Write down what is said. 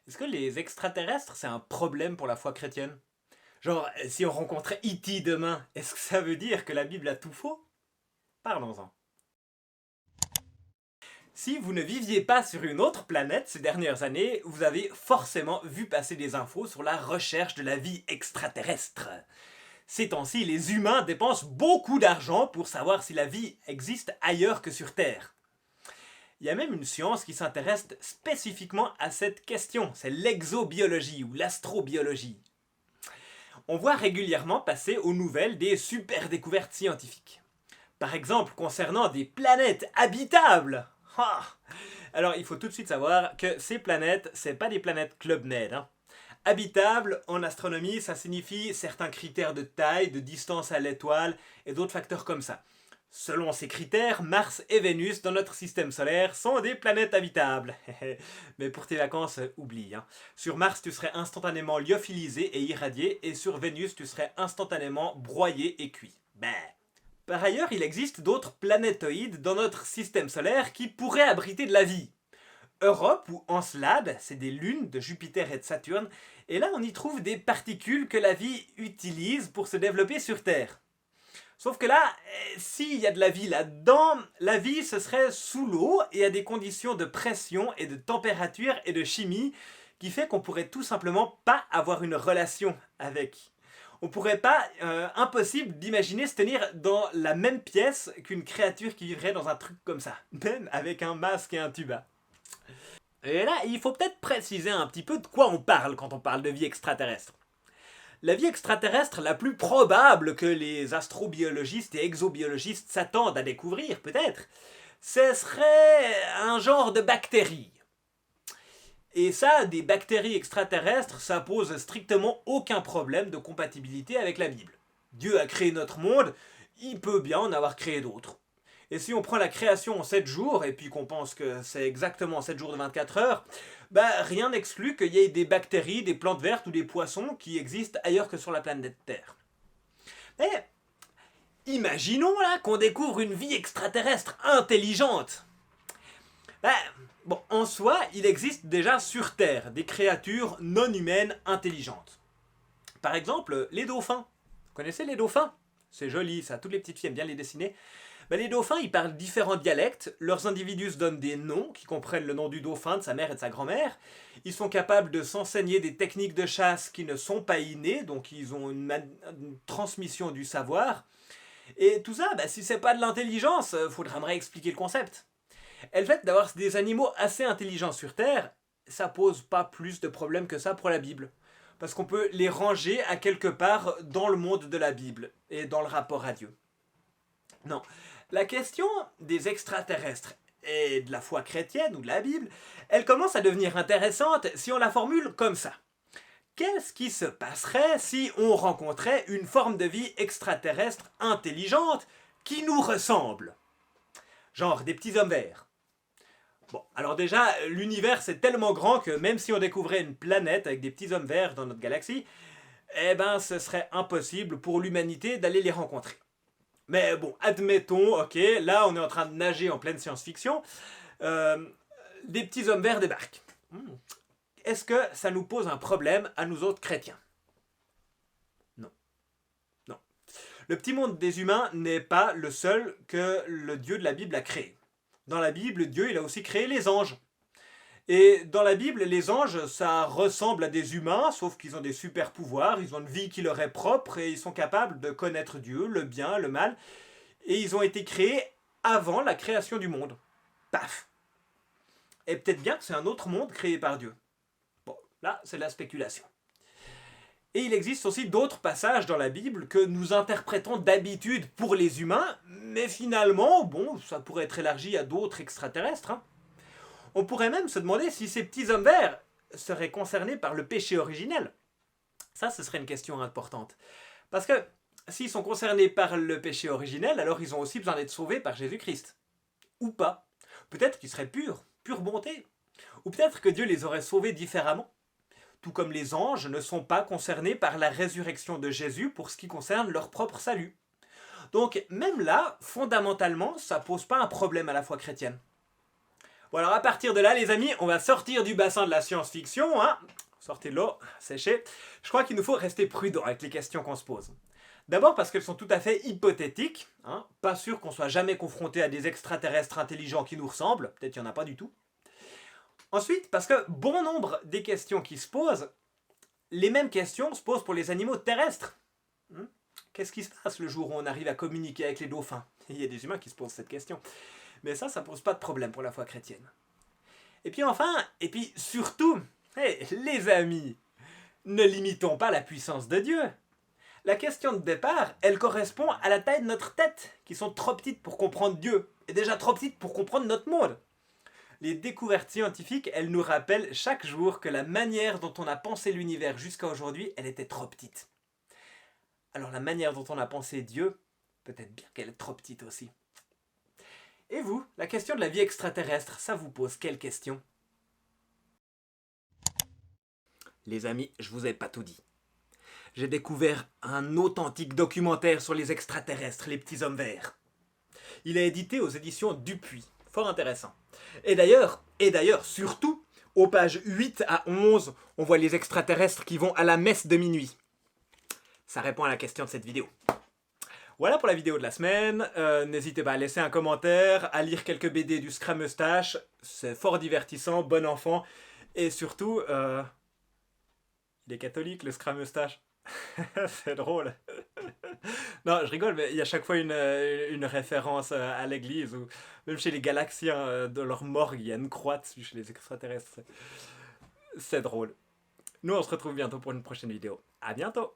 Est-ce que les extraterrestres, c'est un problème pour la foi chrétienne? Genre, si on rencontrait E.T. demain, est-ce que ça veut dire que la Bible a tout faux? Parlons-en. Si vous ne viviez pas sur une autre planète ces dernières années, vous avez forcément vu passer des infos sur la recherche de la vie extraterrestre. Ces temps-ci, les humains dépensent beaucoup d'argent pour savoir si la vie existe ailleurs que sur Terre. Il y a même une science qui s'intéresse spécifiquement à cette question, c'est l'exobiologie ou l'astrobiologie. On voit régulièrement passer aux nouvelles des super découvertes scientifiques. Par exemple, concernant des planètes habitables. Ah. Alors, il faut tout de suite savoir que ces planètes, c'est pas des planètes Club Med. Habitable, en astronomie, ça signifie certains critères de taille, de distance à l'étoile et d'autres facteurs comme ça. Selon ces critères, Mars et Vénus dans notre système solaire sont des planètes habitables. Mais pour tes vacances, oublie. Sur Mars, tu serais instantanément lyophilisé et irradié, et sur Vénus, tu serais instantanément broyé et cuit. Ben. Par ailleurs, il existe d'autres planétoïdes dans notre système solaire qui pourraient abriter de la vie. Europe ou Encelade, c'est des lunes de Jupiter et de Saturne, et là on y trouve des particules que la vie utilise pour se développer sur Terre. Sauf que là, s'il y a de la vie là-dedans, la vie ce serait sous l'eau et à des conditions de pression et de température et de chimie qui fait qu'on pourrait tout simplement pas avoir une relation avec. On pourrait pas, impossible d'imaginer se tenir dans la même pièce qu'une créature qui vivrait dans un truc comme ça, même avec un masque et un tuba. Et là, il faut peut-être préciser un petit peu de quoi on parle quand on parle de vie extraterrestre. La vie extraterrestre la plus probable que les astrobiologistes et exobiologistes s'attendent à découvrir, peut-être, ce serait un genre de bactéries. Et ça, des bactéries extraterrestres, ça pose strictement aucun problème de compatibilité avec la Bible. Dieu a créé notre monde, il peut bien en avoir créé d'autres. Et si on prend la création en 7 jours, et puis qu'on pense que c'est exactement 7 jours de 24 heures, bah rien n'exclut qu'il y ait des bactéries, des plantes vertes ou des poissons qui existent ailleurs que sur la planète Terre. Mais imaginons là qu'on découvre une vie extraterrestre intelligente. Bah, bon, en soi, il existe déjà sur Terre des créatures non humaines intelligentes. Par exemple, les dauphins. Vous connaissez les dauphins? C'est joli ça, toutes les petites filles aiment bien les dessiner. Ben, les dauphins, ils parlent différents dialectes, leurs individus se donnent des noms qui comprennent le nom du dauphin, de sa mère et de sa grand-mère. Ils sont capables de s'enseigner des techniques de chasse qui ne sont pas innées, donc ils ont une transmission du savoir. Et tout ça, ben, si c'est pas de l'intelligence, faudra me réexpliquer le concept. Et le fait d'avoir des animaux assez intelligents sur Terre, ça pose pas plus de problèmes que ça pour la Bible. Parce qu'on peut les ranger à quelque part dans le monde de la Bible et dans le rapport à Dieu. Non. La question des extraterrestres et de la foi chrétienne ou de la Bible, elle commence à devenir intéressante si on la formule comme ça. Qu'est-ce qui se passerait si on rencontrait une forme de vie extraterrestre intelligente qui nous ressemble? Genre des petits hommes verts. Bon, alors déjà, l'univers c'est tellement grand que même si on découvrait une planète avec des petits hommes verts dans notre galaxie, eh ben ce serait impossible pour l'humanité d'aller les rencontrer. Mais bon, admettons, ok, là on est en train de nager en pleine science-fiction, euh, des petits hommes verts débarquent. Est-ce que ça nous pose un problème à nous autres chrétiens? Non. Non. Le petit monde des humains n'est pas le seul que le Dieu de la Bible a créé. Dans la Bible, Dieu il a aussi créé les anges. Et dans la Bible, les anges, ça ressemble à des humains, sauf qu'ils ont des super pouvoirs, ils ont une vie qui leur est propre et ils sont capables de connaître Dieu, le bien, le mal. Et ils ont été créés avant la création du monde. Paf. Et peut-être bien que c'est un autre monde créé par Dieu. Bon, là, c'est de la spéculation. Et il existe aussi d'autres passages dans la Bible que nous interprétons d'habitude pour les humains, mais finalement, bon, ça pourrait être élargi à d'autres extraterrestres. On pourrait même se demander si ces petits hommes verts seraient concernés par le péché originel. Ça, ce serait une question importante. Parce que s'ils sont concernés par le péché originel, alors ils ont aussi besoin d'être sauvés par Jésus-Christ. Ou pas. Peut-être qu'ils seraient purs, pure bonté. Ou peut-être que Dieu les aurait sauvés différemment. Tout comme les anges ne sont pas concernés par la résurrection de Jésus pour ce qui concerne leur propre salut. Donc même là, fondamentalement, ça pose pas un problème à la foi chrétienne. Bon alors à partir de là les amis, on va sortir du bassin de la science-fiction, hein. Sortez de l'eau, séchez. Je crois qu'il nous faut rester prudent avec les questions qu'on se pose. D'abord parce qu'elles sont tout à fait hypothétiques, hein. Pas sûr qu'on soit jamais confronté à des extraterrestres intelligents qui nous ressemblent, peut-être qu'il n'y en a pas du tout. Ensuite, parce que bon nombre des questions qui se posent, les mêmes questions se posent pour les animaux terrestres. Qu'est-ce qui se passe le jour où on arrive à communiquer avec les dauphins? Il y a des humains qui se posent cette question. Mais ça pose pas de problème pour la foi chrétienne. Et puis enfin, et puis surtout, hey, les amis, ne limitons pas la puissance de Dieu. La question de départ, elle correspond à la taille de notre tête, qui sont trop petites pour comprendre Dieu, et déjà trop petites pour comprendre notre monde. Les découvertes scientifiques, elles nous rappellent chaque jour que la manière dont on a pensé l'univers jusqu'à aujourd'hui, elle était trop petite. Alors la manière dont on a pensé Dieu, peut-être bien qu'elle est trop petite aussi. Et vous, la question de la vie extraterrestre, ça vous pose quelle question? Les amis, je vous ai pas tout dit. J'ai découvert un authentique documentaire sur les extraterrestres, les petits hommes verts. Il est édité aux éditions Dupuis. Fort intéressant. Et d'ailleurs, surtout, aux pages 8 à 11, on voit les extraterrestres qui vont à la messe de minuit. Ça répond à la question de cette vidéo. Voilà pour la vidéo de la semaine. N'hésitez pas à laisser un commentaire, à lire quelques BD du Scrum Eustache. C'est fort divertissant, bon enfant. Et surtout, il est catholique, le Scrum Eustache. C'est drôle. Non, je rigole, mais il y a chaque fois une référence à l'église, ou même chez les Galaxiens, de leur morgue, il y a une croix dessus chez les extraterrestres. C'est drôle. Nous, on se retrouve bientôt pour une prochaine vidéo. À bientôt!